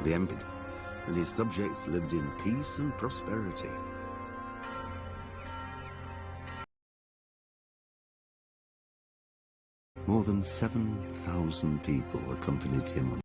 The emperor and his subjects lived in peace and prosperity. More than 7,000 people accompanied him.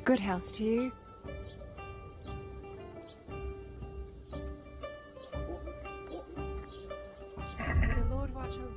Good health to you. May the Lord watch over you.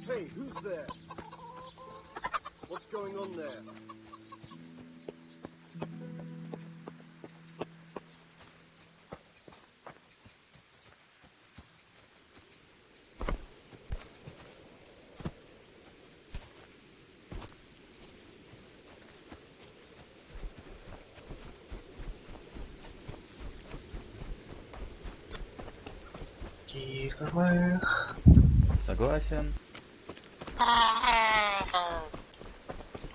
Hey, who's there? What's going on there? Согласен.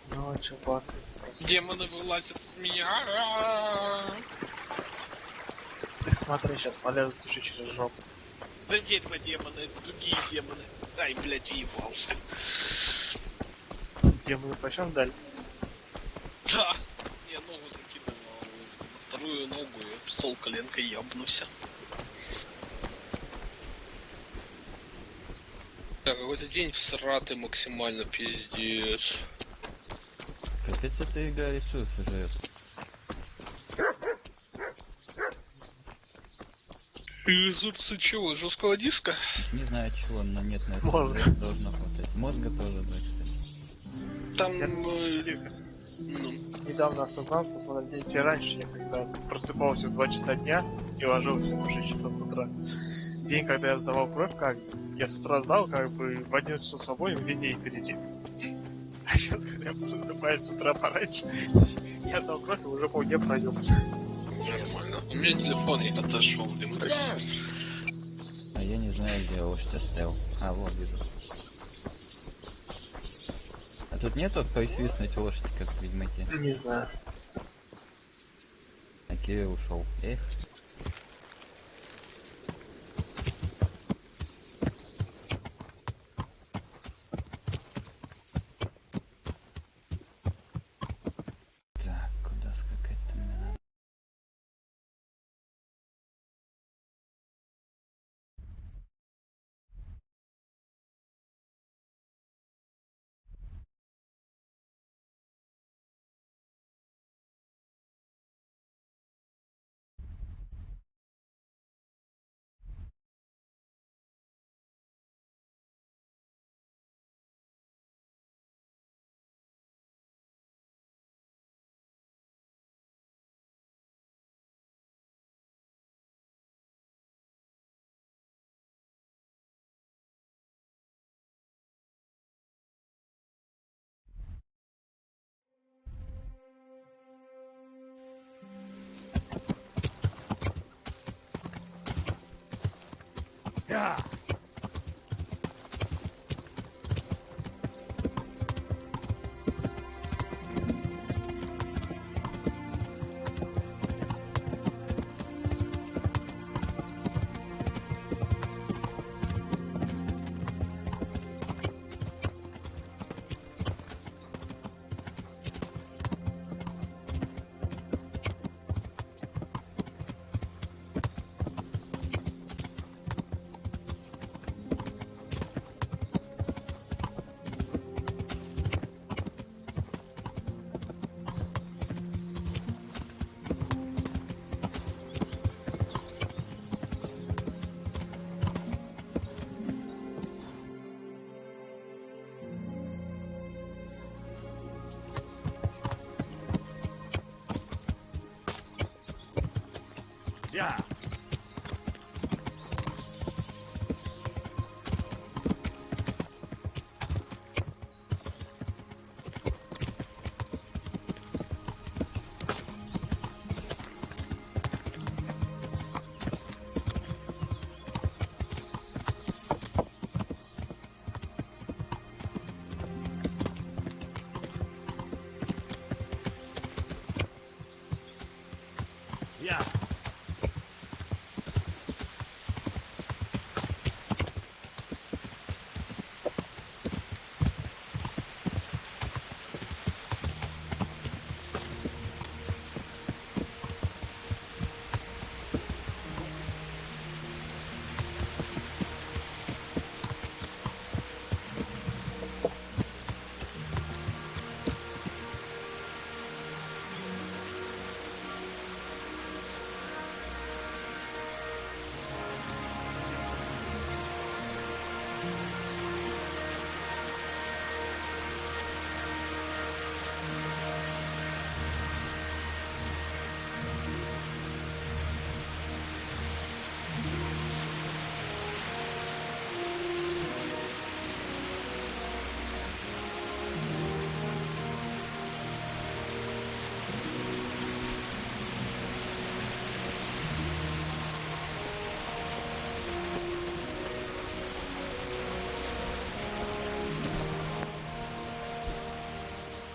Ну, чё, баты. Демоны вылазят из меня. Ты смотри, сейчас полезут еще через жопу. Да ведьма демоны, это другие демоны. Ай, блядь, уебался. Демоны почем дали? Да. Я ногу закидывал на вторую ногу и об стол коленкой ебнулся. Да, какой-то день всратый максимально, пиздец. Капец, эта игра ресурсы жрет. Ресурсы чего? Жесткого диска? Не знаю чего, но нет на это Мозга. должно хватать. Мозга тоже, да, кстати. Там... Я ну, недавно осознал, что смотрите, раньше я когда просыпался в 2 часа дня и ложился в 6 часов утра. День, когда я сдавал кровь, как бы, я с утра сдал, как бы в 11 часов свободен, весь день впереди. А сейчас, когда я просыпаюсь с утра пораньше, я сдал кровь и уже полдня проеб. нормально. У меня телефон я отошел, дымка. А я не знаю, где я лошадь оставил. А, вот, вижу. А тут нету присвистнуть лошадь, как в Ведьмаке? Не знаю. А Кирилл ушел. Эх. Так, куда скакать-то мне надо?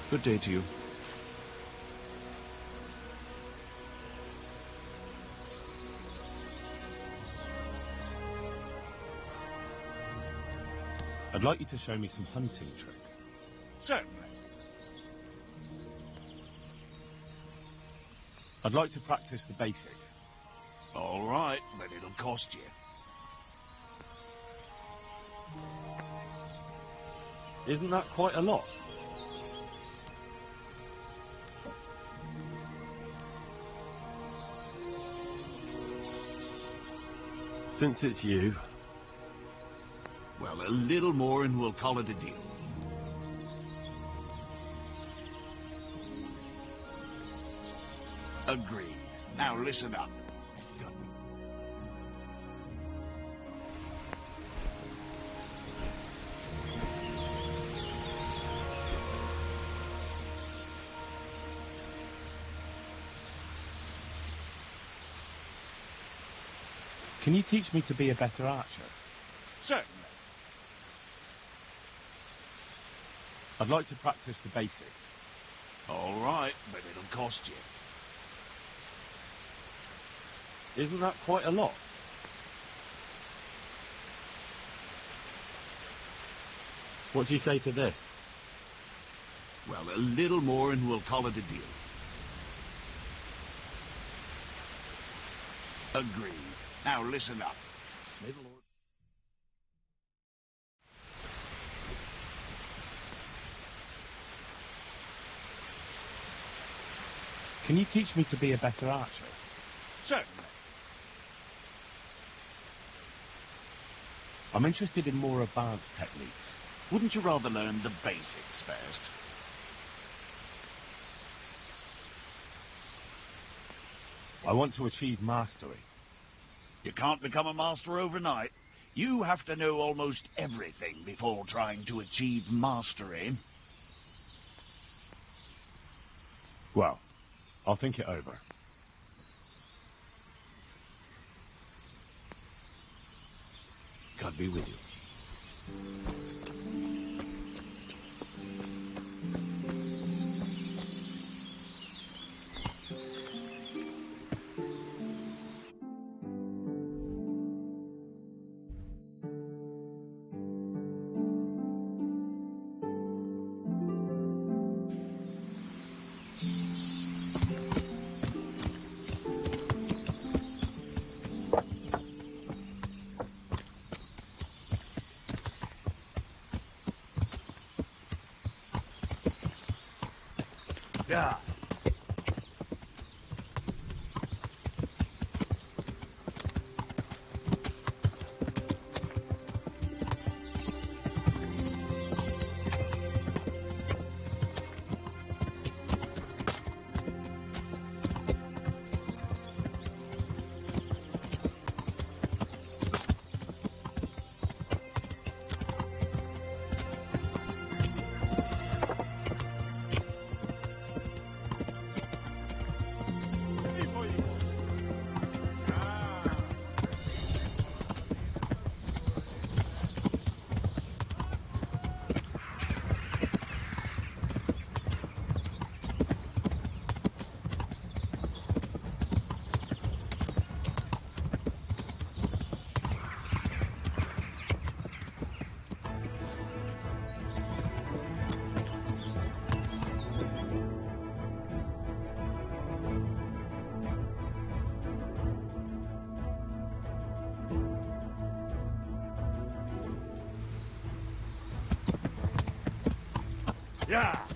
Good day to you. I'd like you to show me some hunting tricks. Certainly. I'd like to practice the basics. All right, but it'll cost you. Isn't that quite a lot? Since it's you. Well, a little more and we'll call it a deal. Agreed. Now listen up. Can you teach me to be a better archer? Certainly. I'd like to practice the basics. All right, but it'll cost you. Isn't that quite a lot? What do you say to this? Well, a little more and we'll call it a deal. Agreed. Now listen up. May the Lord... Can you teach me to be a better archer? Certainly. I'm interested in more advanced techniques. Wouldn't you rather learn the basics first? I want to achieve mastery. You can't become a master overnight. You have to know almost everything before trying to achieve mastery. Well, I'll think it over. God be with you. Yeah. Yeah.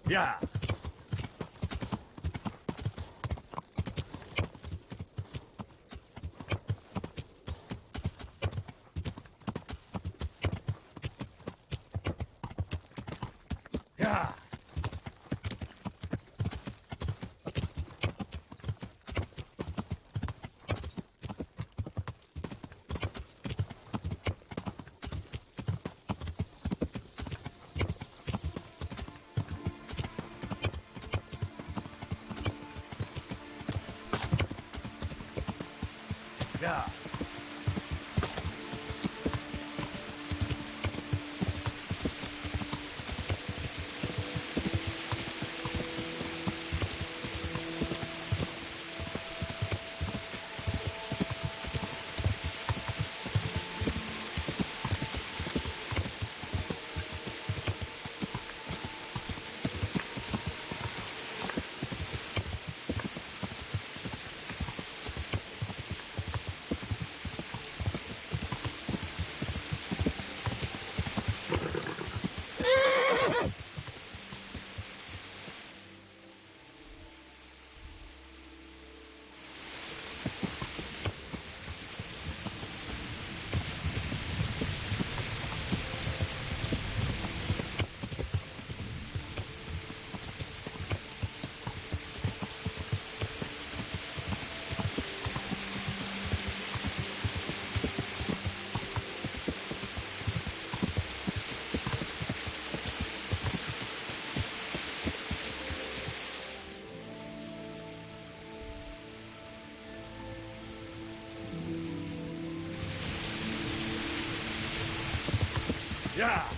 Yeah. Yeah. Yeah. Yeah.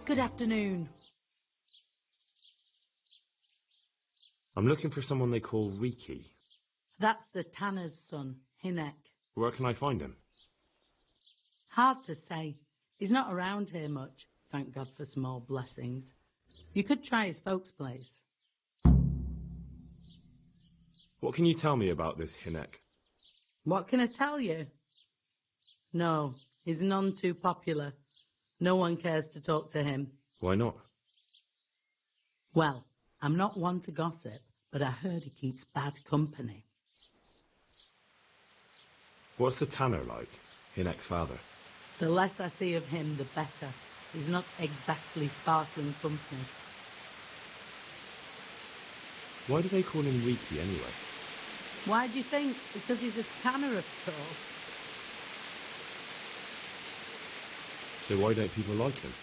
Good afternoon. I'm looking for someone they call Riki. That's the tanner's son, Hinek. Where can I find him? Hard to say. He's not around here much, thank God for small blessings. You could try his folks' place. What can you tell me about this Hinek? What can I tell you? No, he's none too popular. No one cares to talk to him. Why not? Well, I'm not one to gossip, but I heard he keeps bad company. What's the tanner like? Hinek's father. The less I see of him, the better. He's not exactly sparkling company. Why do they call him Riki anyway? Why do you think? Because he's a tanner, of course. So why don't people like him?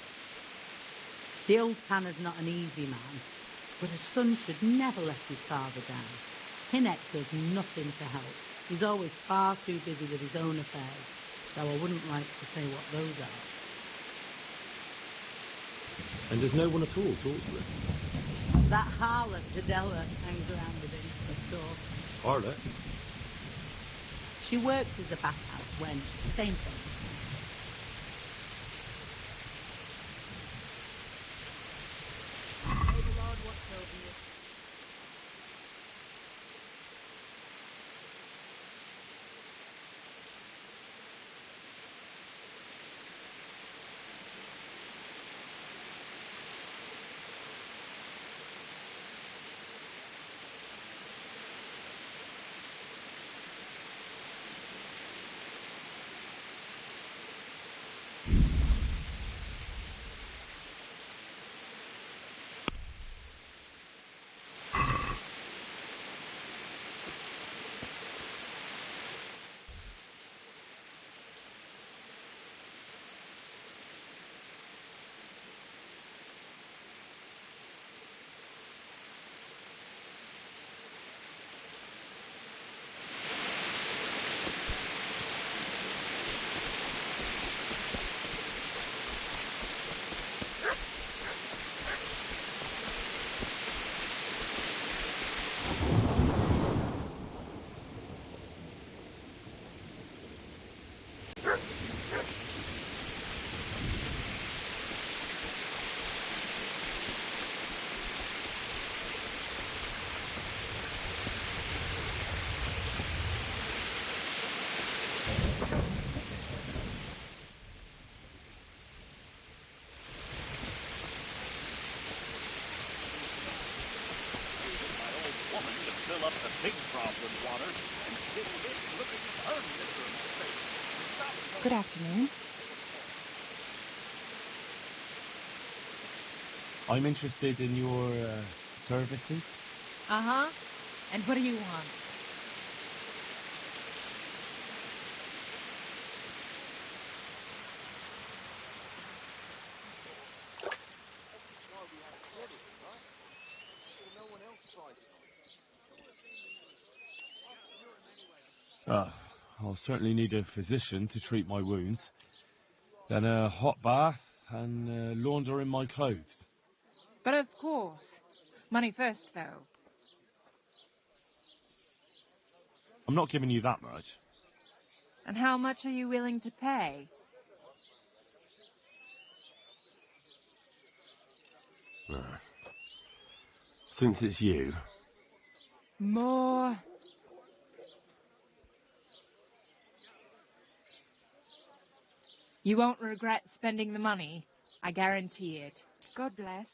The old tanner's not an easy man, but a son should never let his father down. Hinek does nothing to help. He's always far too busy with his own affairs, though I wouldn't like to say what those are. And does no one at all talk to him? That harlot, Videla, hangs around with him, of course. Harlot? She works as a bathhouse when, same thing. May the Lord watch over you. the big problem, Water, and still it's looking at her miserable face. Good afternoon. I'm interested in your services. Uh-huh. And what do you want? I'll certainly need a physician to treat my wounds. Then a hot bath and laundering my clothes. But of course. Money first, though. I'm not giving you that much. And how much are you willing to pay? Since it's you. More. You won't regret spending the money. I guarantee it. God bless.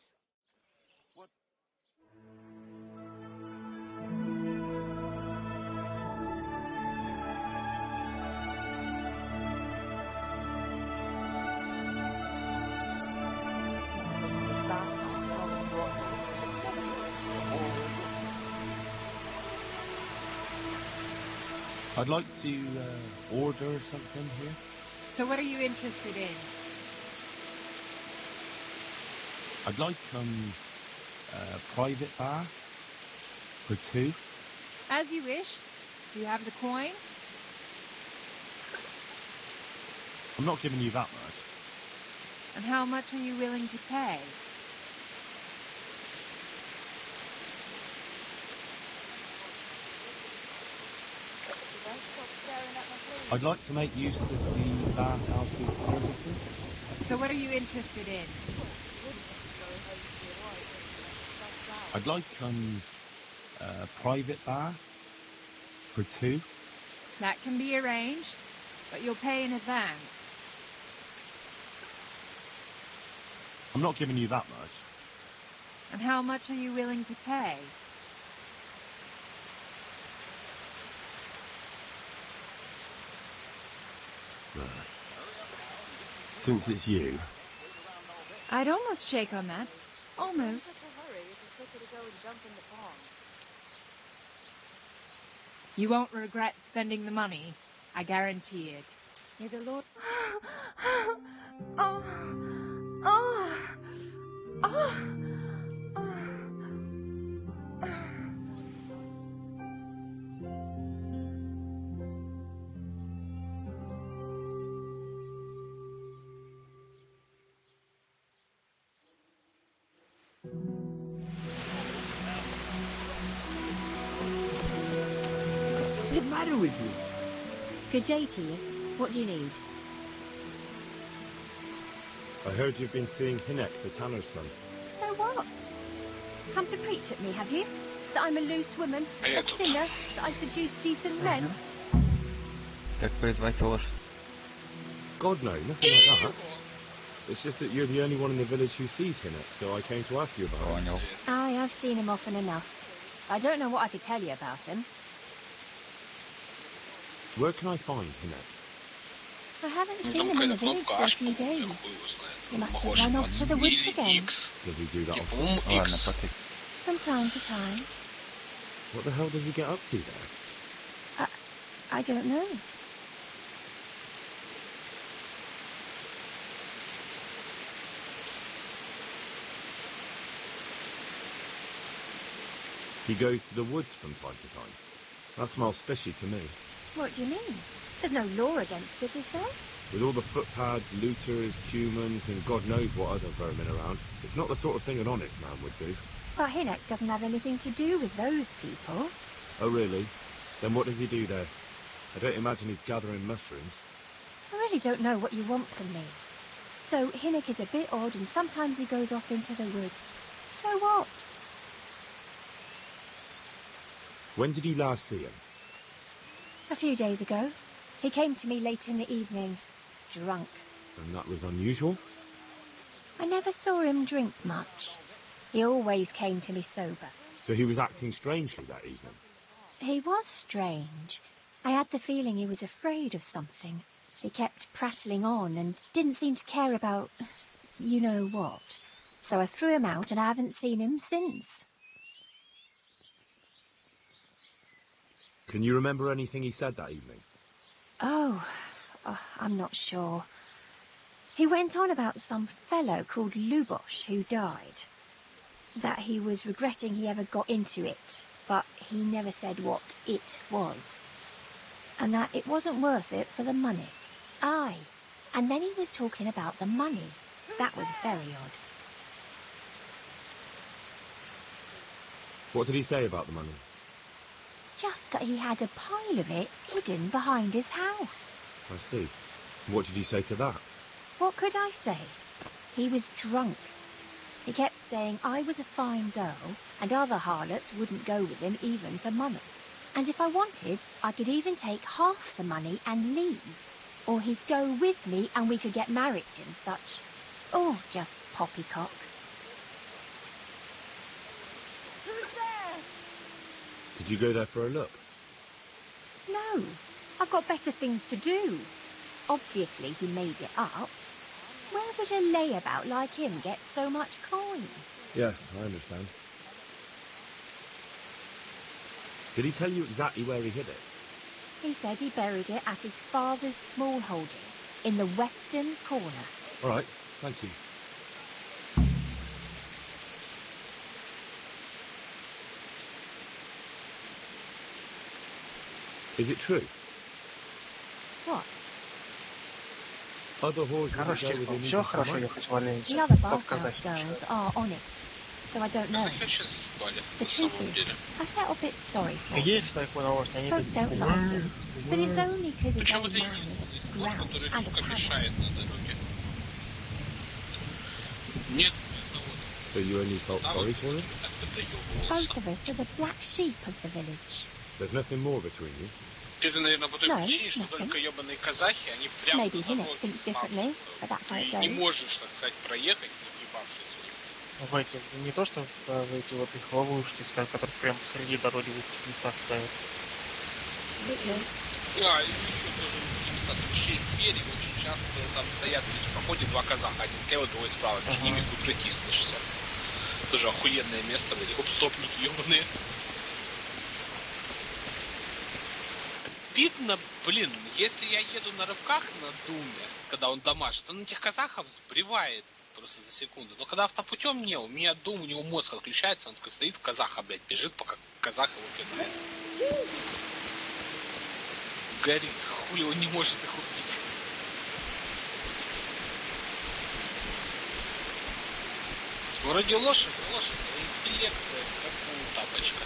I'd like to order something here. So what are you interested in? I'd like a private bath for two. As you wish. Do you have the coin? I'm not giving you that much. And how much are you willing to pay? I'd like to make use of the bathhouse's services. So what are you interested in? I'd like a private bath for two. That can be arranged, but you'll pay in advance. I'm not giving you that much. And how much are you willing to pay? Since it's you. I'd almost shake on that. Almost. You won't regret spending the money. I guarantee it. May the Lord... oh. Oh. Oh. What's the matter with you? Good day to you. What do you need? I heard you've been seeing Hinek, the tanner's son. So what? Come to preach at me, have you? That I'm a loose woman, a sinner, that I seduce decent men? Как призвать ложь? God, no, nothing like that. It's just that you're the only one in the village who sees Hinek, so I came to ask you about him. Aye, I've seen him often enough. I don't know what I could tell you about him. Where can I find Hinek? I haven't seen him in the village for a few days. He must have run off to the woods again. Does he do that often? Ладно, пофиг. From time to time. What the hell does he get up to there? I don't know. He goes to the woods from time to time. That smells fishy to me. What do you mean? There's no law against it, is there? With all the footpads, looters, humans, and God knows what other vermin around, it's not the sort of thing an honest man would do. But Hinek doesn't have anything to do with those people. Oh, really? Then what does he do there? I don't imagine he's gathering mushrooms. I really don't know what you want from me. So Hinek is a bit odd and sometimes he goes off into the woods. So what? When did you last see him? A few days ago. He came to me late in the evening, drunk. And that was unusual? I never saw him drink much. He always came to me sober. So he was acting strangely that evening? He was strange. I had the feeling he was afraid of something. He kept prattling on and didn't seem to care about you know what. So I threw him out and I haven't seen him since. Can you remember anything he said that evening? Oh, I'm not sure. He went on about some fellow called Lubosh who died. That he was regretting he ever got into it, but he never said what it was. And that it wasn't worth it for the money. Aye, and then he was talking about the money. That was very odd. What did he say about the money? Just that he had a pile of it hidden behind his house. I see. What did you say to that? What could I say? He was drunk. He kept saying I was a fine girl and other harlots wouldn't go with him even for money. And if I wanted, I could even take half the money and leave. Or he'd go with me and we could get married and such. Oh, just poppycock. Who's there? Did you go there for a look? No, I've got better things to do. Obviously he made it up. Where would a layabout like him get so much coin? Yes, I understand. Did he tell you exactly where he hid it? He said he buried it at his father's small holding in the western corner. All right, thank you. Is it true? What? Other horses Короче, go within все easy хорошо command? ехать в Валенсию. The other Только bathhouse казахи girls мешают. are honest, so I don't know. Казахи вообще заебали, The на truth самом is, деле. I felt a bit sorry for them. Есть такой новость, они Folk don't like him, but it's only because his Причем old это man is a вот, grouch который and a сука paddock. мешает на дороге. Нет ни одного So you only felt sorry for him? так доебывался. Both of us are the black sheep of the village. There's nothing more between you? Это, наверное, по той No, причине, что nothing. только ебаные казахи, они прямо Maybe на Hinnock дороге thinks differently, but that's how Ты it не goes. можешь, так сказать, проехать, не въебавшись в них. В эти, не то, что в эти вот их ловушки, которые прямо посреди дороги в этих местах ставят. А, и еще тоже местах через берег очень часто там стоят, проходит два казаха, один слева, другой справа, между ними тут протиснешься. Тоже охуенное место, эти гопстопники ебаные. Обидно, блин, если я еду на рывках на Думе, когда он домашний, то на этих казахов сбривает просто за секунду. Но когда автопутем не, у меня Дум, у него мозг отключается, он такой стоит, казаха, блядь, бежит, пока казах его кидает. Горит, хули он не может их убить. Вроде лошадь, а интеллект как у тапочка.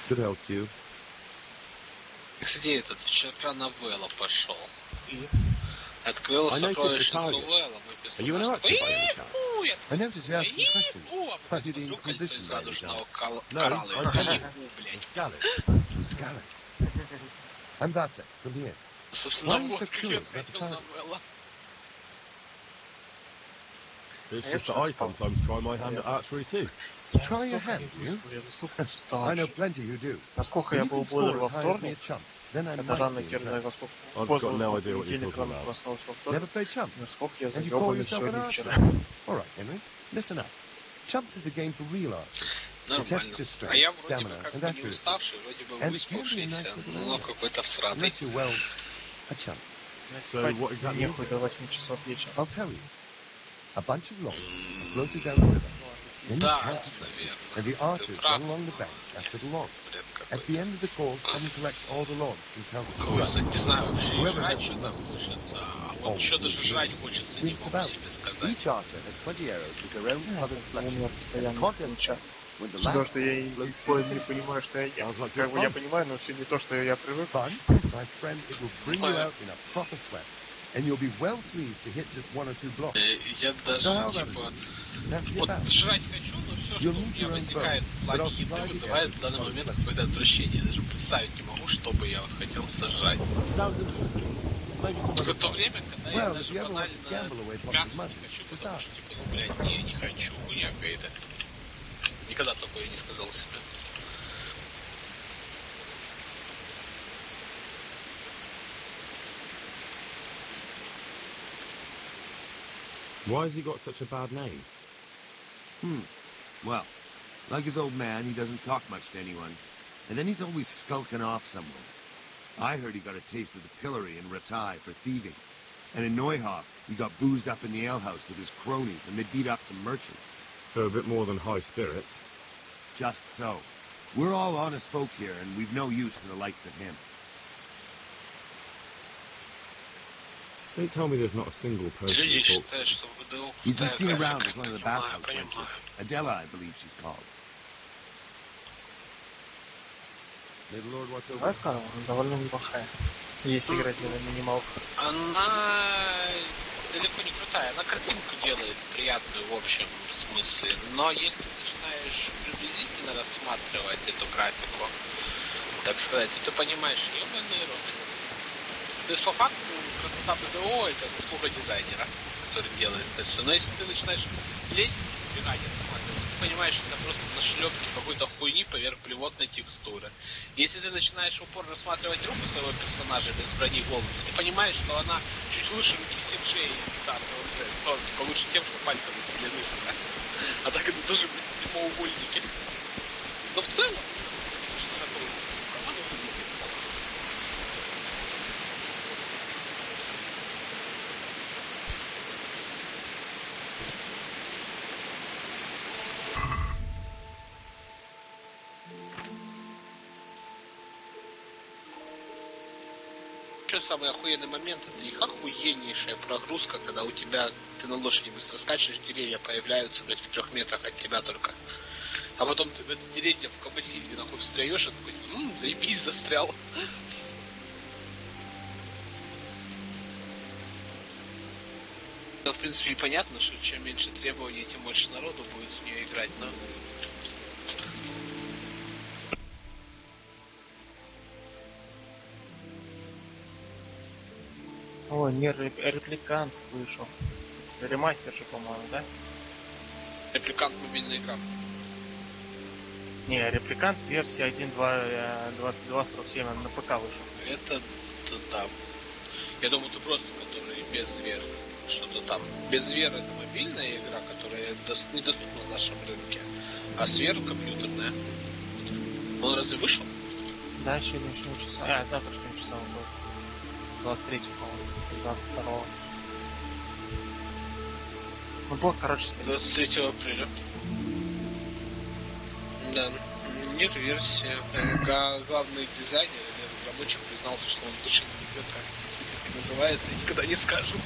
Could help you. Кстати, этот вчера новелла пошел. Открыл сокровищницу новелла, мой персонаж. I noticed you asking questions. Thought you'd Смотрю кольцо из inquisition. радужного коралла. Ебу, блядь. Scallops. I'm Vatek, from here. Собственно, Why are you вот so как я curious about the ответил target? новелла. It's just that I sometimes try my hand at archery too. Try your hand, you? Я настолько устал. I know plenty who do. Насколько You я can был score бодрый во as high as mere вторник, chumps. Then I это might рано be я не знаю, impressed. насколько I've поздно got no idea what you're понедельник talking рано about. проснулся во Never вторник. played chumps? Насколько я And you call заебанный yourself an сегодня archer? вчера. All right, Henry, listen up. Chumps is a game for real archers. It tests Нормально. your А я strength, вроде бы stamina, как and бы не accuracy. уставший, вроде бы And you'll be a nice выспавшийся, little но animal. какой-то всратый. Unless you're, well, a chump. So what exactly is Нехуй it? до 8 часов вечера. I'll tell you. A bunch of logs floated down the river. Then you Да, count the trail, наверное. and the Ты archers прав. run along the banks after the logs. Бред At the end of the course, someone collects all the logs and counts the Ой, strike. не знаю, вообще и Whoever жрать has что-то the most хочется, а вот что даже жрать хочется, не wins the могу battle. себе сказать. Each archer has 20 arrows with their own colored У меня flashes. постоянно Contest участвую. when the Потому last что я и не понимаю, что я Sounds like как good бы я fun. понимаю, но все не то, что я привык. Fun, my friend, it will bring you out in a proper sweat. and you'll be well pleased to hit just 1 or 2 blocks. Я даже, вот жрать хочу, но все, что у меня возникает в плане еды, вызывает в данный момент какое-то отвращение. Даже представить не могу, что бы я вот хотел сожрать. Только в то время, когда я даже банально мясо не хочу, потому что, типа, ну, блядь, не хочу, хуйня какая-то. Никогда такое не сказал себе. Why has he got such a bad name? Well, like his old man, he doesn't talk much to anyone. And then he's always skulking off somewhere. I heard he got a taste of the pillory in Ratai for thieving. And in Neuhof, he got boozed up in the alehouse with his cronies, and they beat up some merchants. So a bit more than high spirits. Just so. We're all honest folk here, and we've no use for the likes of him. Don't tell me there's not a single person who talks. He's been seen around as one of the bathhouse wenches. Adela, I believe she's called. May the Lord watch over. Рассказывал, довольно неплохая. Если играть на минималках. Она далеко не крутая, она картинку делает приятную в общем смысле, но если начинаешь приблизительно рассматривать эту графику, так сказать, то ты понимаешь, ебаный рот. То есть по факту красота БДО это заслуга дизайнера, который делает это все. Но если ты начинаешь лезть, убегать, рассматривать, ты понимаешь, что это просто нашлепки какой-то хуйни поверх блевотной текстуры. Если ты начинаешь в упор рассматривать руку своего персонажа без брони головы, ты понимаешь, что она чуть выше руки шеи то получше тем, что пальцы выделены. А так это тоже прямоугольники. Но в целом, что такое? Команда выглядит. Самый охуенный момент — это их охуеннейшая прогрузка, когда у тебя ты на лошади быстро скачешь, деревья появляются, блядь, в 3 метрах от тебя только. А потом ты в это деревья в кабасилье нахуй встаешь, и такой, заебись, застрял. В принципе, и понятно, что чем меньше требований, тем больше народу будет в нее играть, но... Ой, мир репликант вышел. Ремастер же, по-моему, да? Репликант мобильная игра. Не, репликант версия 1.22.47 на ПК вышел. Это да. Я думаю, ты просто, который без Звер. Что-то там. Без Звер это мобильная игра, которая недоступна на нашем рынке. А Звер компьютерная. Он разве вышел? Да, сегодняшнего часа. Завтрашнего часа он будет. 23-го, по-моему. 22-го. Ну, блок, короче, 23 апреля. Да. Нет версия. Главный дизайнер или разработчик признался, что он точно не идет, как называется, и никогда не скажет.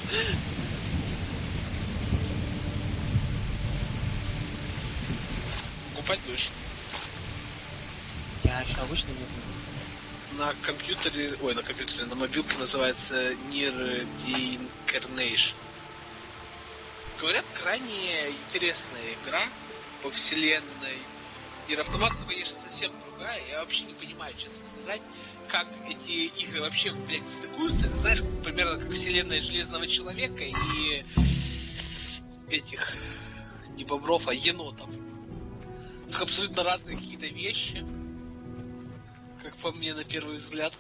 Купать будешь? Я еще обычно не буду. На компьютере, на мобилке называется Nier Incarnation. Говорят, крайне интересная игра по вселенной. Nier Automata, конечно, совсем другая. Я вообще не понимаю, честно сказать, как эти игры вообще, блядь, стыкуются. Ты знаешь, примерно как вселенная Железного Человека и этих, не бобров, а енотов. Это абсолютно разные какие-то вещи. Как по мне, на первый взгляд.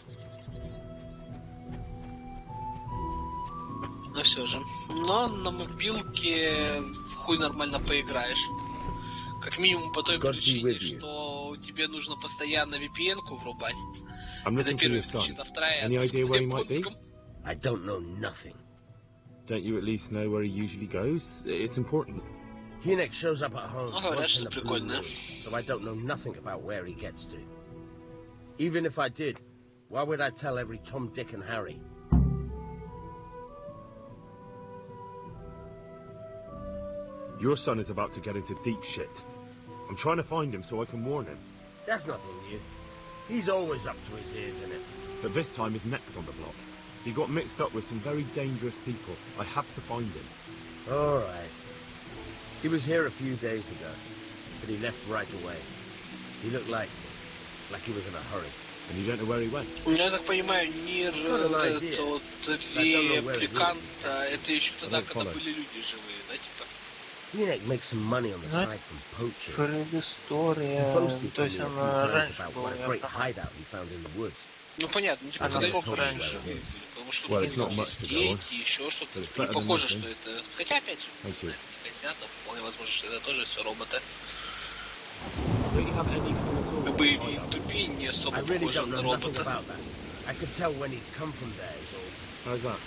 Но все же. Но на мобилке хуй нормально поиграешь. Как минимум по той причине, что тебе нужно постоянно VPN-ку врубать. Это первая причина. Вторая — это с японском. I don't know nothing. Don't you at least know where he usually goes? It's important. Hinek shows up at home once in a blue прикольно. moon, so I don't know nothing about where he gets to. Even if I did, why would I tell every Tom, Dick and Harry? Your son is about to get into deep shit. I'm trying to find him so I can warn him. That's nothing new. He's always up to his ears in it. But this time his neck's on the block. He got mixed up with some very dangerous people. I have to find him. All right. He was here a few days ago, but he left right away. He looked like he was in a hurry. And you don't know where he went? Я так понимаю, мир тот репликанта, это еще тогда, когда были люди живые, да, типа? He makes some money on the side from poaching. Предыстория, то есть она раньше была. Great hideout he found in the woods. Ну понятно, типа, она сколько раньше? Потому что у него есть дети, еще что-то. Не похоже, что это... Хотя, опять же, не хотят, вполне возможно, что это тоже все роботы. Боевик тупей не особо похожи на робота. I could tell when he'd come from there, is all. How's that?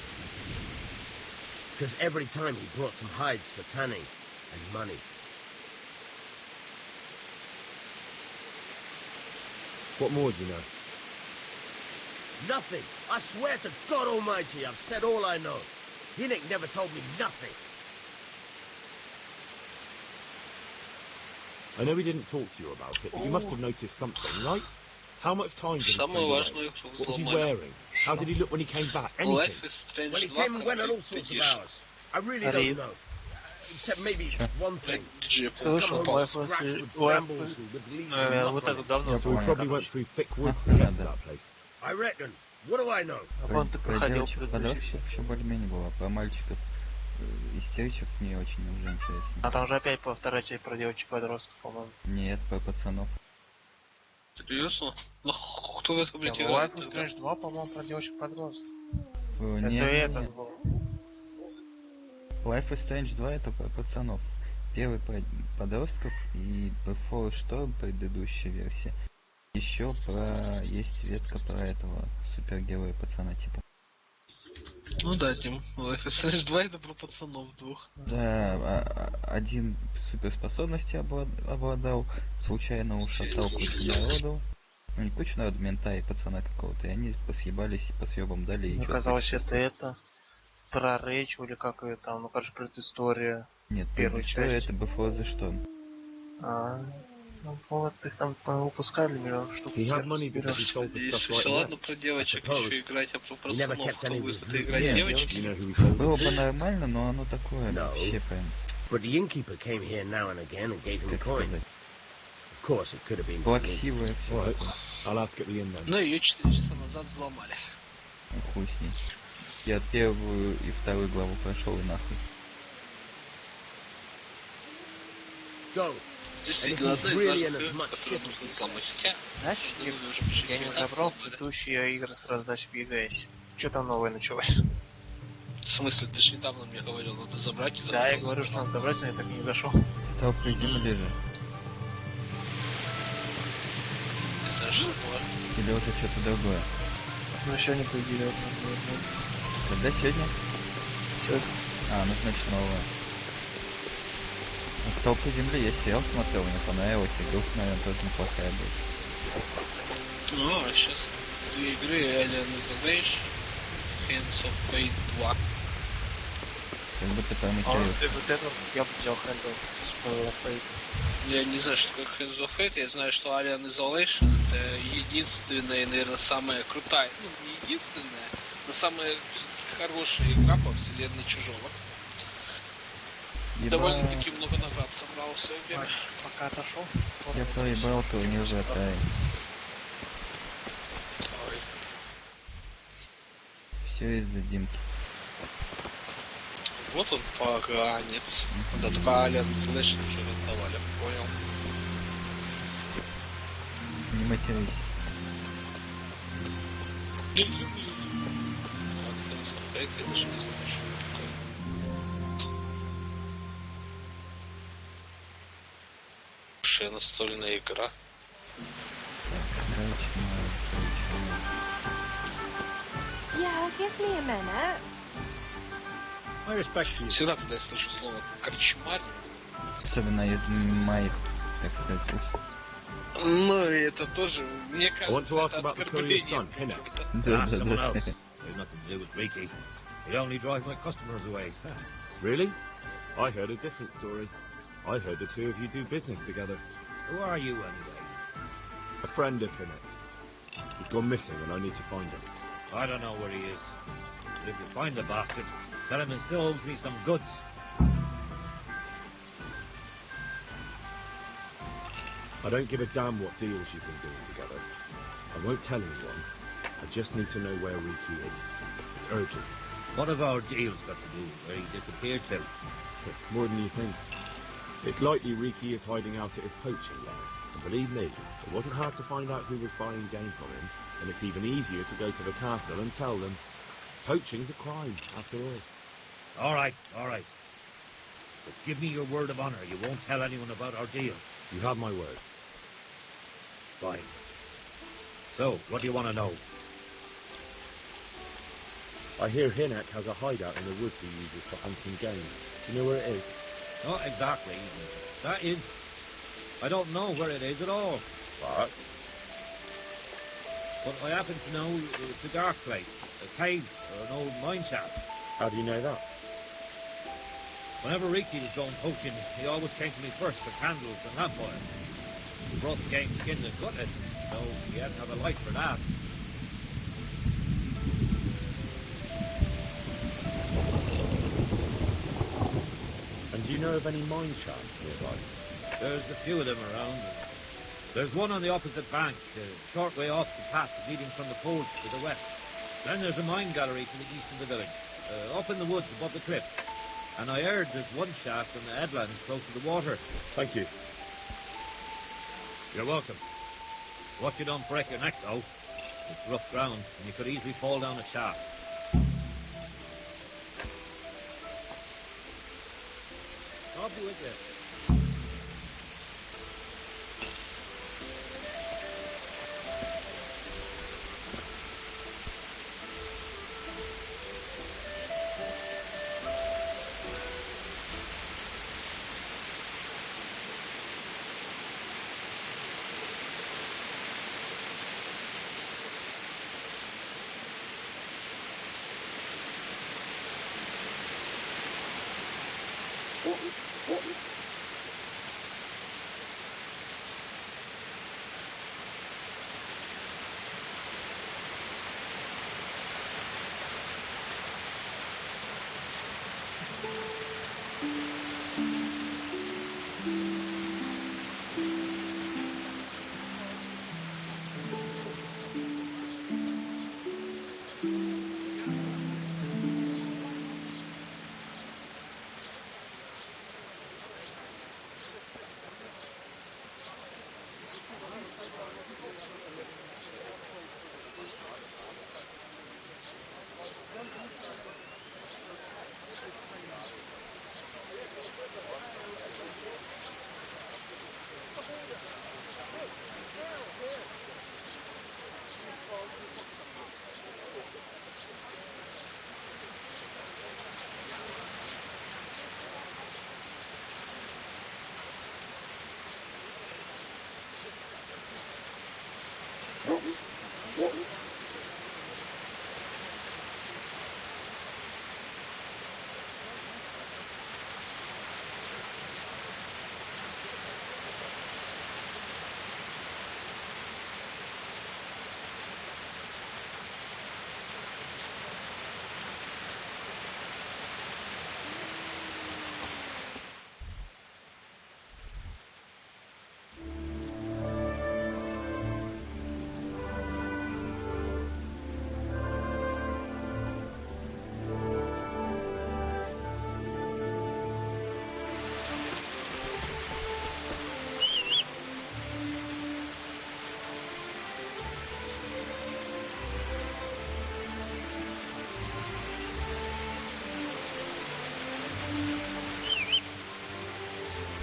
Because every time he brought some hides for tanning and money. What more do you know? Nothing. I swear to God Almighty, I've said all I know. Hinek never told me nothing. I know he didn't talk to you about it, but you must have noticed something, right? How much time did he spend away? What was he wearing? How did he look when he came back? Anything? Well, he came and went at all sorts of hours. I really don't know. Except maybe one thing. Слышал, вот это говно. We probably went through thick woods to get to that place. I reckon. What do I know? Про девочек-подростков все более-менее было, про мальчиков истеричек не очень уже интересно. А там же опять вторая часть про девочек-подростков, по-моему. Нет, про пацанов. Серьезно? Ну, кто в это, блядь, играет? Life is Strange 2, по-моему, про девочек-подростков. Это этот был. Life is Strange 2 это про пацанов. Первый про подростков и Before Storm, предыдущая версия. Еще про... есть ветка про этого супергероя пацана типа. Ну да, Тим. Life is Strange 2 это про пацанов двух. Да, один суперспособности обладал, случайно ушатал кучу народу. Ну не кучу народу, мента и пацана какого-то. И они посъебались и по съебам дали. Мне казалось, это про Рэйчел или как ее там, ну кажется, предыстория. Нет, первой части. Это Before the Storm. Ну вот их там выпускали миллион штук. Если ладно про девочек еще играть, а про пацанов, кто будет играть девочек? Было бы нормально, но оно такое вообще прям. But the innkeeper came here now and again and gave him a coin. Of course, it could have been. Плаксивое все. Ну ее 4 часа назад взломали. Хуй с ней. Я первую и вторую главу прошел и нахуй. Go. Действительно, одна из важных, которую нужно взломать. Значит, я не забрал предыдущие игры с раздачи BGS. Что там новое началось? В смысле, ты же недавно мне говорил, надо забрать и забрать. Да, я говорю, что надо забрать, но я так и не зашел. Толпы земли же. Не знаю, что такое. Или вот это что-то другое. Ну, сегодня появилось. Когда сегодня? Сегодня. Ну значит новое. Толпы земли я сериал смотрел, мне понравилось, и игрушка, наверное, тоже неплохая будет. Ну, а сейчас две игры, Alien Isolation, Hands of Fate 2. Как будто прям интересно. Вот это я бы взял Hands of Fate. Я не знаю, что такое Hands of Fate, я знаю, что Alien Isolation это единственная, наверное, самая крутая, ну, не единственная, но самая хорошая игра по вселенной Чужого. Довольно-таки много наград собрал в свое время. Пока отошел. Я проебал, то не уже оттает. Все из-за Димки. Вот он поганец. Да только Alien Isolation уже раздавали, понял. Не матерись. Вот Hands of Fate, я даже не знаю, что такое. Настольная игра. Yeah, give me a minute. Всегда, когда я слышу слово корчмарь. Особенно из моих, так сказать, уст. Ну, это тоже, мне кажется, это оскорбление. Да. He only drives my customers away. Really? I heard a different story. I heard the two of you do business together. Who are you, anyway? A friend of Hinet's. He's gone missing and I need to find him. I don't know where he is. But if you find the bastard, tell him he still owes me some goods. I don't give a damn what deals you've been doing together. I won't tell anyone. I just need to know where Riki is. It's urgent. What have our deals got to do with where he disappeared to? More than you think. It's likely Riki is hiding out at his poaching yard. And believe me, it wasn't hard to find out who was buying game from him, and it's even easier to go to the castle and tell them. Poaching's a crime, after all. All right. But give me your word of honor you won't tell anyone about our deal. You have my word. Fine. So, what do you want to know? I hear Hinek has a hideout in the woods he uses for hunting game. Do you know where it is? Not exactly. That is... I don't know where it is at all. What? But I happen to know it's a dark place, a cave, or an old mine shaft. How do you know that? Whenever Riki was going poaching, he always came to me first for candles and lamp oil. He brought the game skinned and gutted, so he had to have a light for that. And do you know of any mine shafts nearby? There's a few of them around. There's one on the opposite bank, a short way off the path leading from the forge to the west. Then there's a mine gallery to the east of the village, up in the woods above the cliff. And I heard there's one shaft on the headlands close to the water. Thank you. You're welcome. Watch you don't break your neck, though. It's rough ground, and you could easily fall down a shaft. I'll be with you.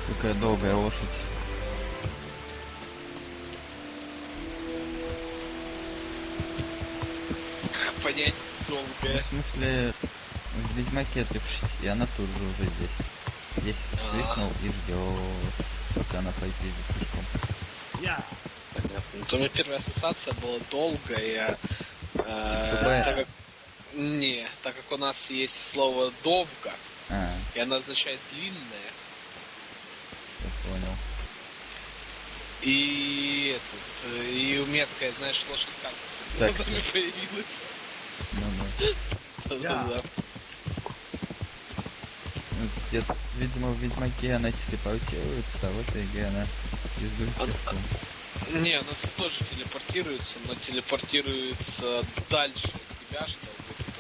Какая долгая лошадь. Понять долгая. В смысле, в Ведьмаке ты и она тут же уже здесь. Здесь свистнул и ждет, пока она пойдет пешком. Понятно. Ну, то у меня первая ассоциация была долгая. Так как у нас есть слово «довга», и она означает «длинная». Я понял. И у меня такая, знаешь, лошадь как глазами появилась. Да-да-да. Видимо, в Ведьмаке она телепортируется, а в этой игре она из дури. Не, она тут тоже телепортируется, но телепортируется дальше от тебя, чтобы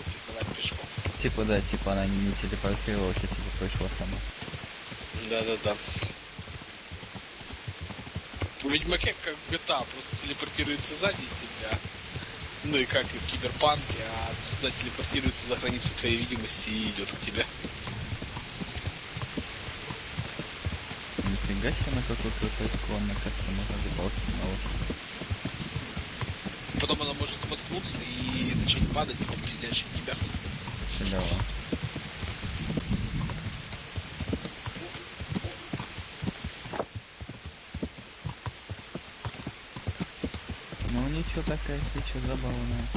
признавать пешком. Типа да, типа она не телепортировалась, а типа пришла сама. Да-да-да. В Ведьмаке как в GTA, просто телепортируется сзади тебя. Ну и как и в Киберпанке, а сюда телепортируется за границы твоей видимости и идет к тебе. Нифига себе, на какой крутой склон, на кажется, можно забраться на лошадь. Потом она может споткнуться и начать падать, и попиздячить тебя. Шалява. Ну ничего, такая фича забавная.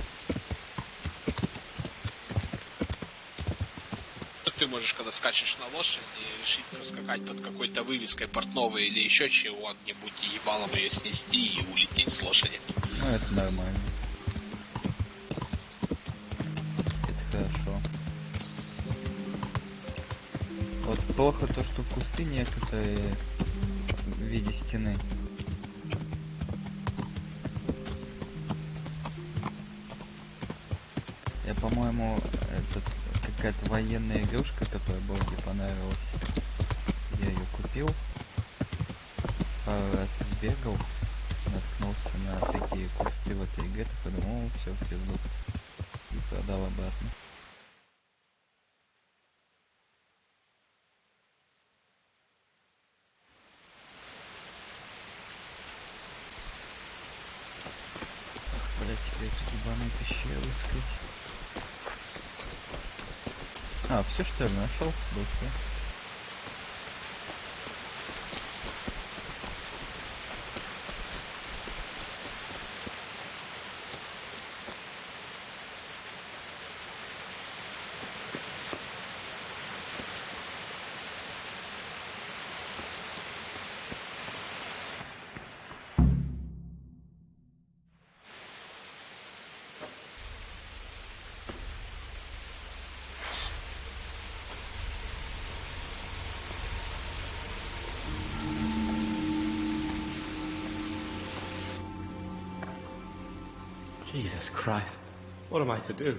Ты можешь, когда скачешь на лошади, решить проскакать под какой-то вывеской портновой или еще чего-нибудь, и ебалом ее снести и улететь с лошади. Ну это нормально. Это хорошо. Вот плохо то, что кусты некоторые в виде стены. Я, по-моему, это какая-то военная игрушка, которая Боге понравилась. Я ее купил, пару раз сбегал, наткнулся на такие кусты в этой игре, так подумал, все, в пизду. И продал обратно. Блять, теперь эти ебаные пещеры искать. А, все что ли нашел? Быстро. Jesus Christ, what am I to do?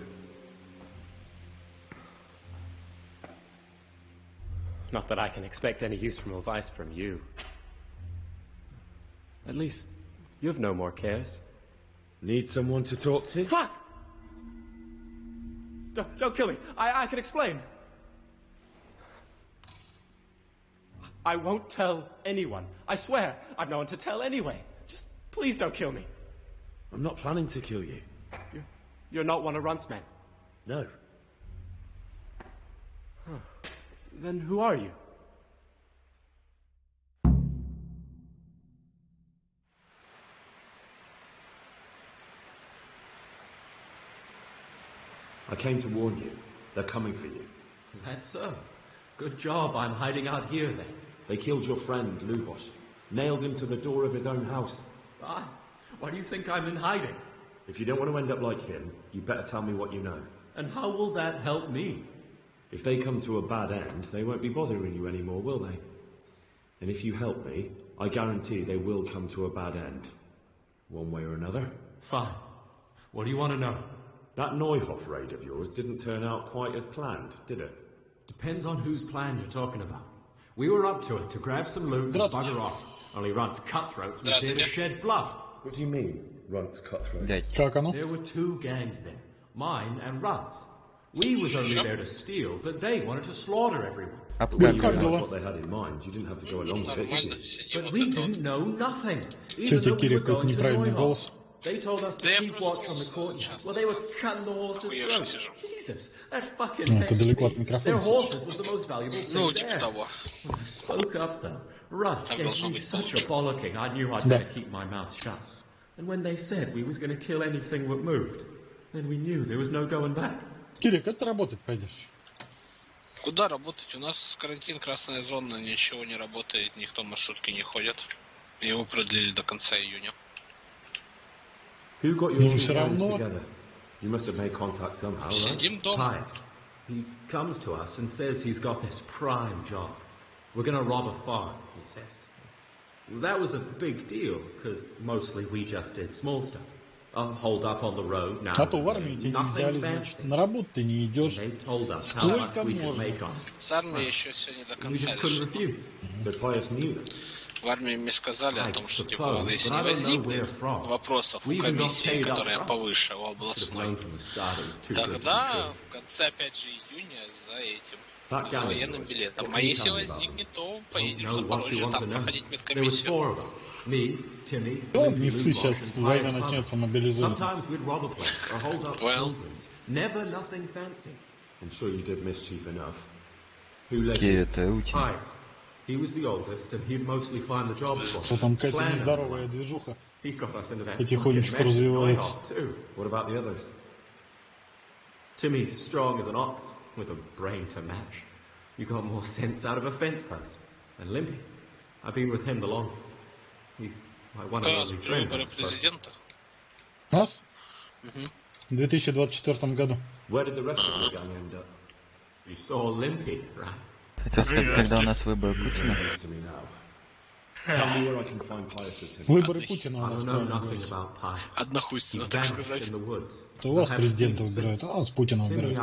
Not that I can expect any useful advice from you. At least, you've no more cares. Need someone to talk to? Fuck! Don't kill me. I can explain. I won't tell anyone. I swear, I've no one to tell anyway. Just please don't kill me. I'm not planning to kill you. You're not one of Runt's men? No. Huh. Then who are you? I came to warn you. They're coming for you. That's so. Good job I'm hiding out here then. They killed your friend, Lubos. Nailed him to the door of his own house. Why do you think I'm in hiding? If you don't want to end up like him, you better tell me what you know. And how will that help me? If they come to a bad end, they won't be bothering you anymore, will they? And if you help me, I guarantee they will come to a bad end. One way or another. Fine. What do you want to know? That Neuhoff raid of yours didn't turn out quite as planned, did it? Depends on whose plan you're talking about. We were up to it to grab some loot and bugger off. Only Runt's cutthroats was there to shed blood. What do you mean, Runt's cutthroats? There were two gangs then. Mine and Runt's. We was only there to steal, but they wanted to slaughter everyone. We realized what they had in mind. You didn't have to go along with it, did you? But we didn't know nothing. Even though we were going to Neuhoff. They told us to keep watch on the courtyard. Well, they were cutting the horses' throats. Jesus, that fucking their horses was the most valuable thing there. When I spoke up, though, Runt gave me such a bollocking, I knew I'd better keep my mouth shut. And when they said we was going to kill anything that moved, then we knew there was no going back. Кирик, как ты работать пойдешь? Куда работать? У нас карантин, красная зона, ничего не работает, никто в маршрутке не ходит. Его продлили до конца июня. Who got your two guys together? You must have made contact somehow, right? Сидим дома. Pius. He comes to us and says he's got this prime job. We're going to rob a farm, he says. That was a big deal, because mostly we just did small stuff. Hold up on the road now. А то в армию тебя не взяли, значит, на работу ты не идешь. Сколько можно? С армией еще все не до конца решено. В армии мне сказали о том, что типа, если не возникнет вопросов у комиссии, которая повыше областной, тогда в конце, опять же, июня за этим, за военным билетом. А если возникнет, то поедешь в Запорожье, там проходить медкомиссию. Он не ссы, сейчас война начнется, мобилизуют. Well. I'm sure you did mischief enough. He was the oldest, and he'd mostly find the jobs for us. Что там какая-то нездоровая движуха потихонечку развивается. What about the others? Timmy's strong as an ox, with a brain to match. You got more sense out of a fence post. And Limpy, I've been with him the longest. He's like one of those friends. Нас? В 2024 году. Where did the rest of the gang end up? You saw Limpy, right? Хотел сказать, когда у нас выборы Путина. Выборы Путина у нас однохуйственно, так сказать. То у вас президента выбирают, а у нас Путина выбирают.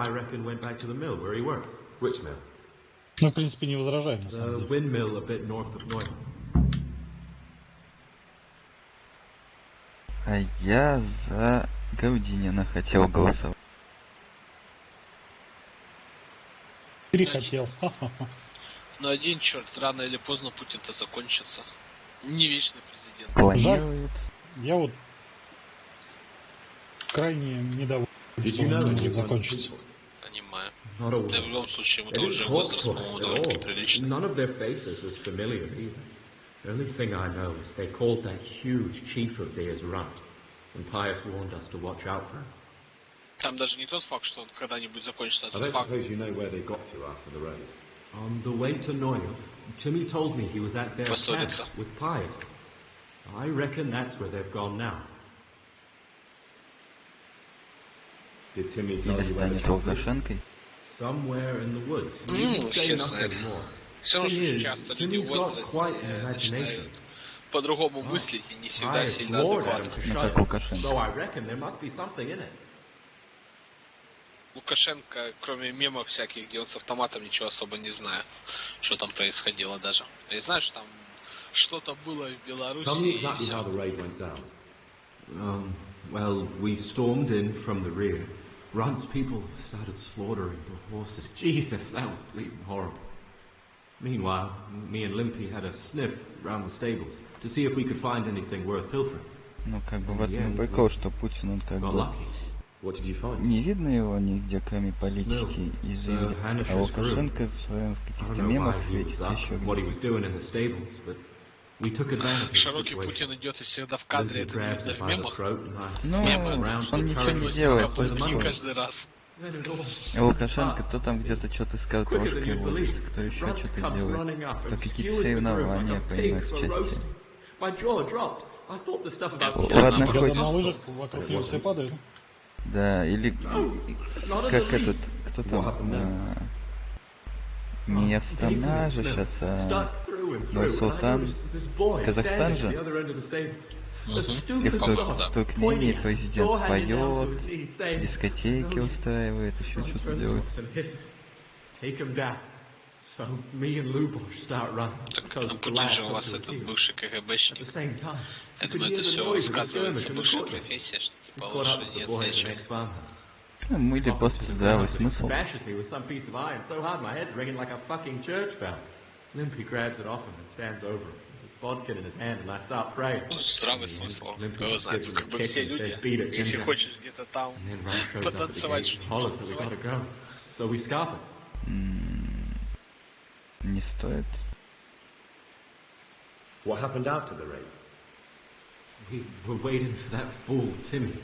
Ну, в принципе, не возражаем, на самом деле. А я за Гаудинина хотел голосовать. Перехотел. Но один черт, рано или поздно Путин-то закончится. Не вечный президент. Жаль. Я вот крайне недоволен, что он не может закончиться. Понимаю. Да в любом случае, ему уже возраст, по-моему, довольно приличный. None of their faces was familiar either. The only thing I know is they called that huge chief of theirs Runt, and Pius warned us to watch out for him. Там даже не тот факт, что он когда-нибудь закончится, а тот I факт. suppose you know where they got to after the raid. On the way to Neuhof, Timmy told me he was at their camp with Pius. I reckon that's where they've gone now. Did Timmy tell you where the camp is? Somewhere in the woods. He didn't say nothing more. Все равно часто люди в возрасте начинают по-другому мыслить и не всегда сильно адекватно. So I reckon there must be something in it. Лукашенко, кроме мемов всяких, где он с автоматом, ничего особо не знаю, что там происходило даже. Я знаю, что там что-то было в Беларуси. Tell me exactly how the raid went down. Well, we stormed in from the rear. Runt's people started slaughtering the horses. Jesus, that was bleeding horrible. Meanwhile, me and Limpy had a sniff around the stables to see if we could find anything worth pilfering. Ну, как бы в этом прикол, что Путин, он как бы... Не видно его нигде, кроме политики и зрителей. А Лукашенко в своем в каких-то мемах светится еще где-то. Широкий Путин идет и всегда в кадре, это не видно в мемах. Ну, он ничего не делает, каждый раз. Лукашенко то там где-то что-то с картошкой возит, кто еще что-то делает. То какие-то соревнования принимают участие. Ладно, хоть... на лыжах вокруг него все падают. Да, или как этот, кто там, не Астана же сейчас, а Нур-Султан, Казахстан же. И в Туркмении президент поет, дискотеки устраивает, еще что-то делает. Так Путин же у вас этот бывший КГБшник. Я думаю, это все сказывается бывшая профессия, что типа лучше не отслеживать. Ну, или просто здравый смысл. Здравый смысл, кто знает, как бы все люди, если хочешь где-то там потанцевать, что не стоит. What happened after the raid? We were waiting for that fool, Timmy.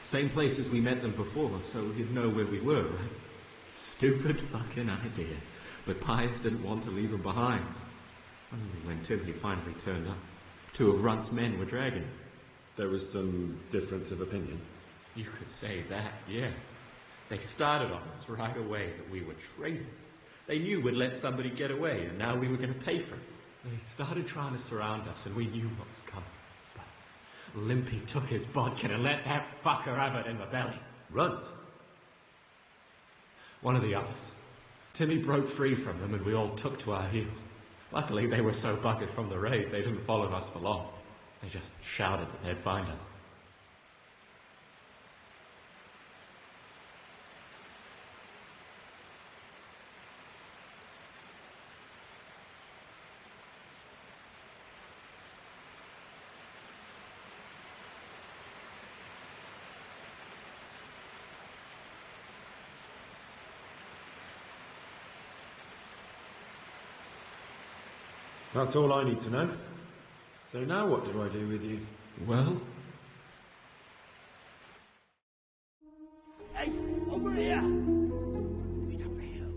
Same place as we met them before, so he'd know where we were, right? Stupid fucking idea. But Pius didn't want to leave him behind. Only when Timmy finally turned up, two of Runt's men were dragging him. There was some difference of opinion. You could say that, yeah. They started on us right away that we were traitors. They knew we'd let somebody get away, and now we were going to pay for it. They started trying to surround us, and we knew what was coming. But Limpy took his bodkin and let that fucker have it in the belly. Runt? One of the others. Timmy broke free from them, and we all took to our heels. Luckily, they were so buggered from the raid, they didn't follow us for long. They just shouted that they'd find us. That's all I need to know. So now what do I do with you? Well? Hey, over here! It's up here.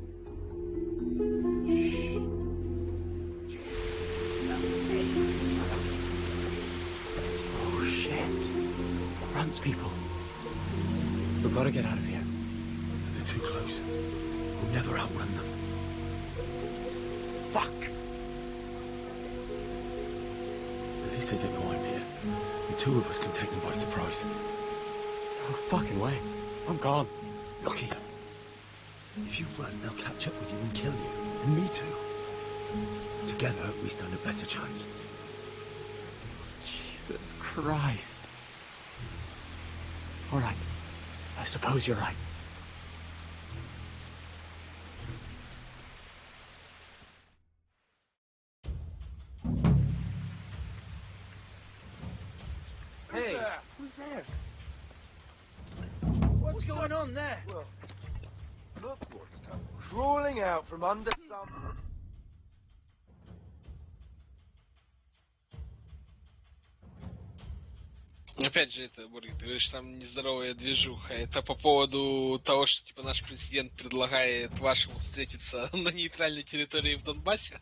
Oh, shit. Runs, people. We've got to get out of here. They're too close. We'll never outrun them. Fuck! At least they didn't know I'm here. The two of us can take them by surprise. No fucking way. I'm gone. Look here. If you run, they'll catch up with you and kill you. And me too. Together, we stand a better chance. Jesus Christ. All right. I suppose you're right. Hey, who's there? What's going on there? Well, look what's come crawling out from under some... Опять же, это, Бургер, ты говоришь, там нездоровая движуха. Это по поводу того, что типа наш президент предлагает вашему встретиться на нейтральной территории в Донбассе?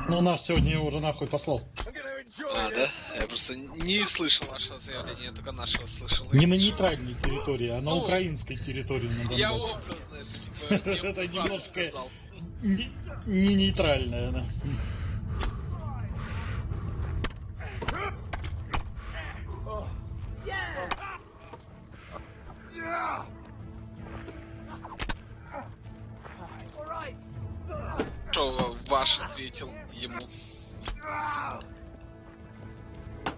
Ну, наш сегодня его уже нахуй послал. А, да? Я просто не слышал вашего заявления, я только нашего слышал. Не на нейтральной территории, а на украинской территории на Донбассе. Я образно, это типа... Это немножко не нейтральное, да. Что ваш ответил ему?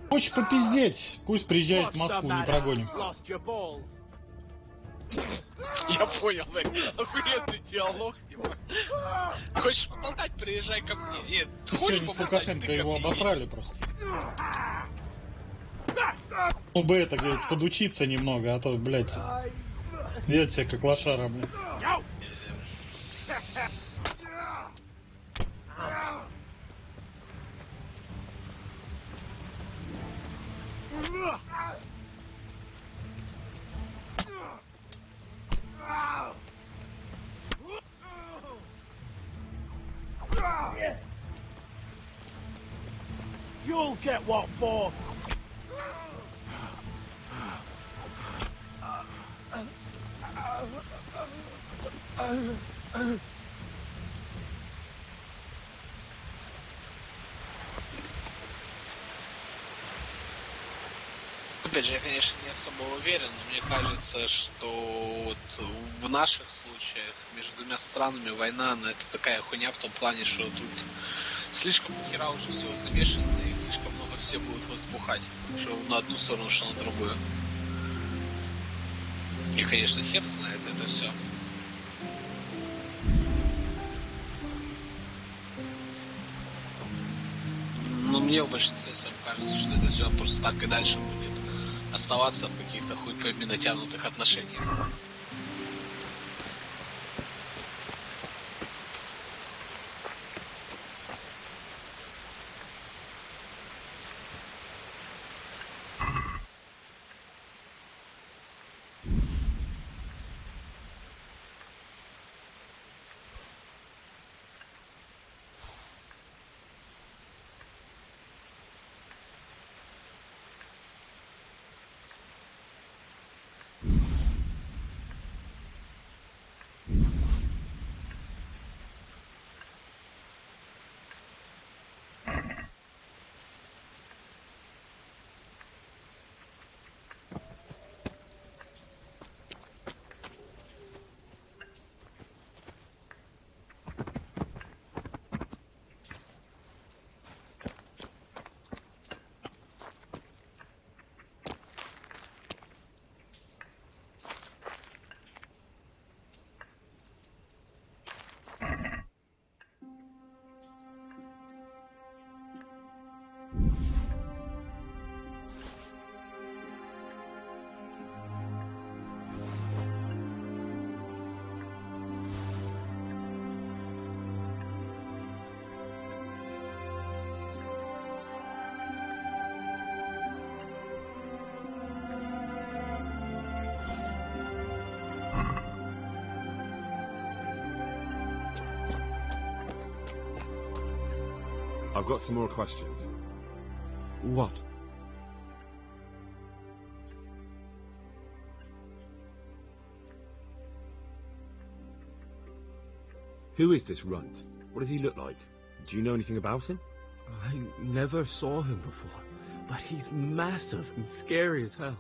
Хочешь попиздеть? Пусть приезжает в Москву, не прогоним. Я понял, блядь. Охуенный диалог, типа. Хочешь поболтать, приезжай ко мне. Нет, хочешь Сегодня с поболтать, Лукашенко его обосрали просто. Ну бы это, говорит, подучиться немного, а то, блядь, ведет себя как лошара, блядь. You'll get what for. Опять же, я, конечно, не особо уверен, но мне кажется, что вот в наших случаях между двумя странами война, ну, это такая хуйня в том плане, что тут слишком хера уже всего замешано, и слишком много все будут возбухать, что на одну сторону, что на другую. И, конечно, хер знает это все. Но мне в большинстве своем кажется, что это все просто так и дальше будет оставаться в каких-то хуй пойми натянутых отношениях. I've got some more questions. What? Who is this runt? What does he look like? Do you know anything about him? I never saw him before, but he's massive and scary as hell.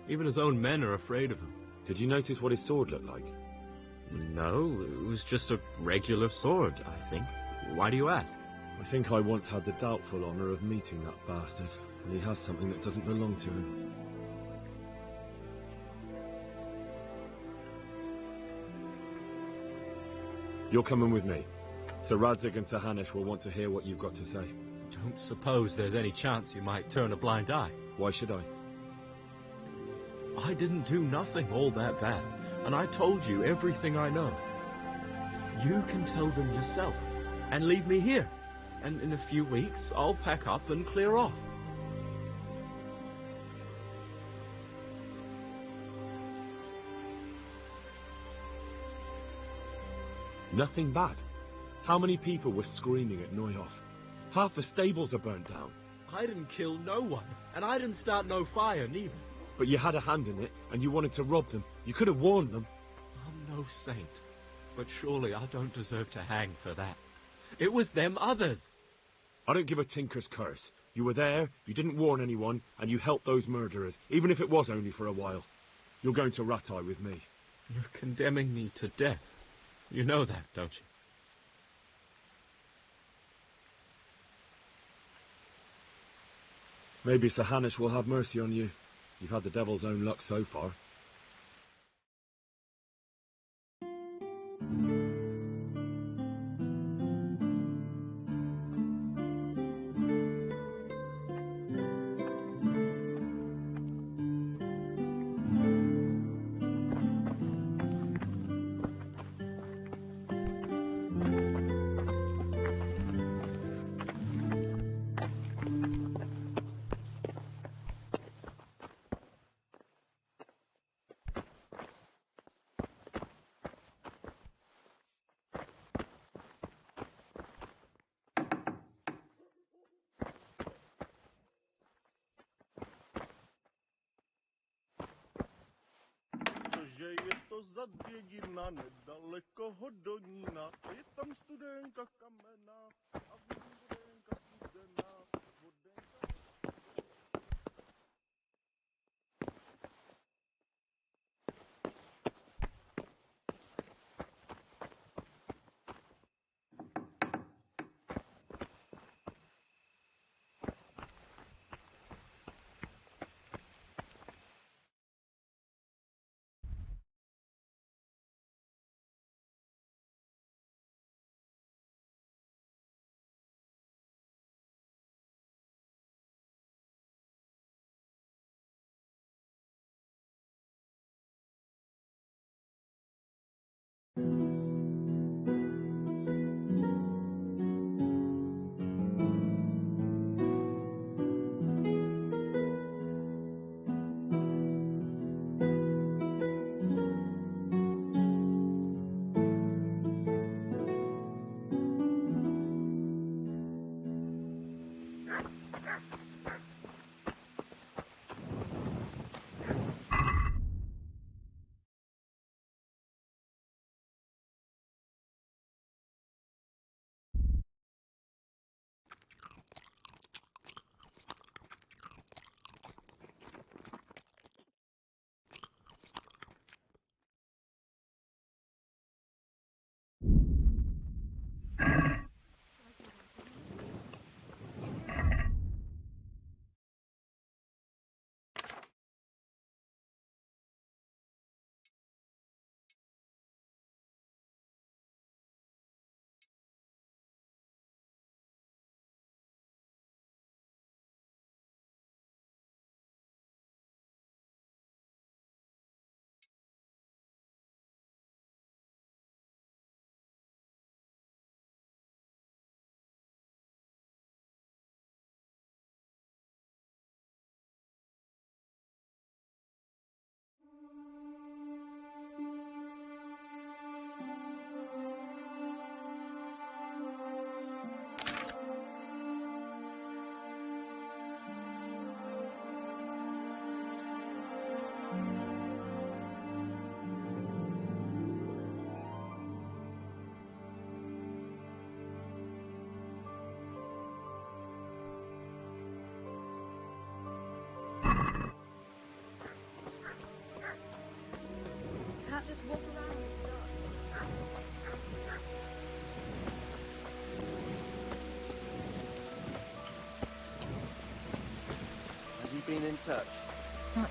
Even his own men are afraid of him. Did you notice what his sword looked like? No, it was just a regular sword, I think. Why do you ask? I think I once had the doubtful honour of meeting that bastard, and he has something that doesn't belong to him. You're coming with me. Sir Radzig and Sir Hanush will want to hear what you've got to say. Don't suppose there's any chance you might turn a blind eye. Why should I? I didn't do nothing all that bad, and I told you everything I know. You can tell them yourself, and leave me here, and in a few weeks I'll pack up and clear off. Nothing bad. How many people were screaming at Neuhof? Half the stables are burnt down. I didn't kill no one, and I didn't start no fire neither. But you had a hand in it, and you wanted to rob them. You could have warned them. I'm no saint, but surely I don't deserve to hang for that. It was them others. I don't give a tinker's curse. You were there, you didn't warn anyone, and you helped those murderers, even if it was only for a while. You're going to Rattay with me. You're condemning me to death. You know that, don't you? Maybe Sir Hanush will have mercy on you. You've had the devil's own luck so far. Že je to za 2 dní nedaleko Hodonína, je tam studenka kamenná a v ní vodenka studená. in touch? Not yet.